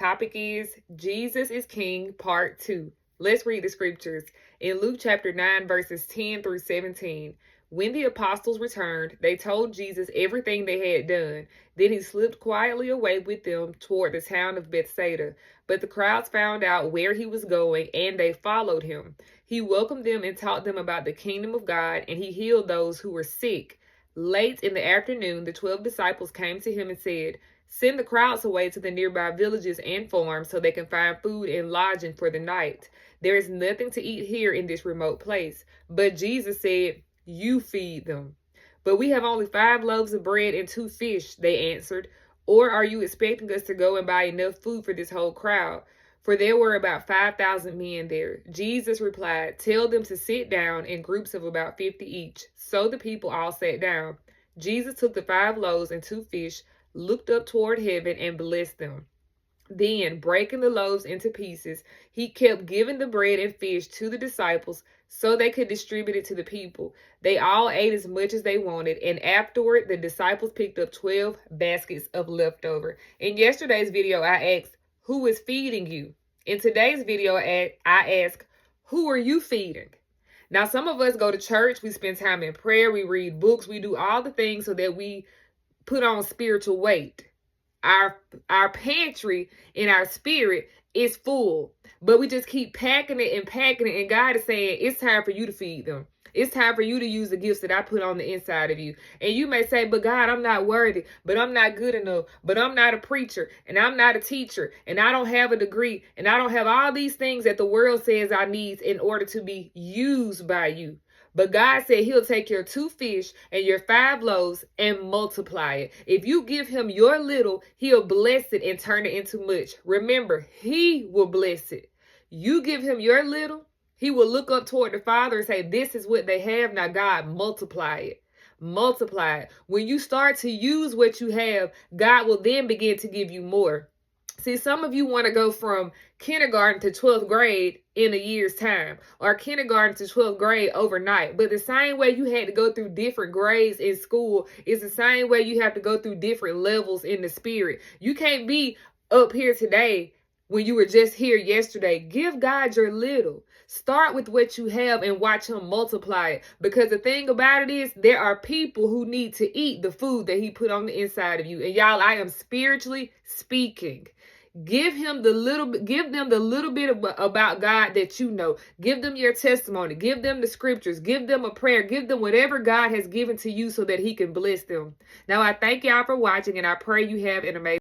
topic is Jesus is King, Part 2. Let's read the scriptures. In Luke chapter 9, verses 10 through 17. When the apostles returned, they told Jesus everything they had done. Then he slipped quietly away with them toward the town of Bethsaida. But the crowds found out where he was going, and they followed him. He welcomed them and taught them about the kingdom of God, and he healed those who were sick. Late in the afternoon, the 12 disciples came to him and said, "Send the crowds away to the nearby villages and farms so they can find food and lodging for the night. There is nothing to eat here in this remote place." But Jesus said, "You feed them." "But we have only 5 loaves of bread and 2 fish," they answered. "Or are you expecting us to go and buy enough food for this whole crowd?" For there were about 5,000 men there. Jesus replied, "Tell them to sit down in groups of about 50 each." So the people all sat down. Jesus took the 5 loaves and 2 fish, looked up toward heaven, and blessed them. Then, breaking the loaves into pieces, he kept giving the bread and fish to the disciples so they could distribute it to the people. They all ate as much as they wanted, and afterward, the disciples picked up 12 baskets of leftover. In yesterday's video, I asked, who is feeding you? In today's video, I ask, who are you feeding? Now, some of us go to church, we spend time in prayer, we read books, we do all the things so that we put on spiritual weight. Our pantry in our spirit is full, but we just keep packing it, and God is saying, it's time for you to feed them. It's time for you to use the gifts that I put on the inside of you. And you may say, "But God, I'm not worthy, but I'm not good enough, but I'm not a preacher, and I'm not a teacher, and I don't have a degree, and I don't have all these things that the world says I need in order to be used by you." But God said he'll take your 2 fish and your 5 loaves and multiply it. If you give him your little, he'll bless it and turn it into much. Remember, he will bless it. You give him your little, he will look up toward the Father and say, "This is what they have. Now, God, multiply it." Multiply it. When you start to use what you have, God will then begin to give you more. See, some of you want to go from kindergarten to 12th grade in a year's time, or kindergarten to 12th grade overnight. But the same way you had to go through different grades in school is the same way you have to go through different levels in the spirit. You can't be up here today when you were just here yesterday. Give God your little. Start with what you have and watch him multiply it. Because the thing about it is, there are people who need to eat the food that he put on the inside of you. And y'all, I am spiritually speaking. Give them the little bit about God that you know. Give them your testimony. Give them the scriptures. Give them a prayer. Give them whatever God has given to you so that he can bless them. Now, I thank y'all for watching, and I pray you have an amazing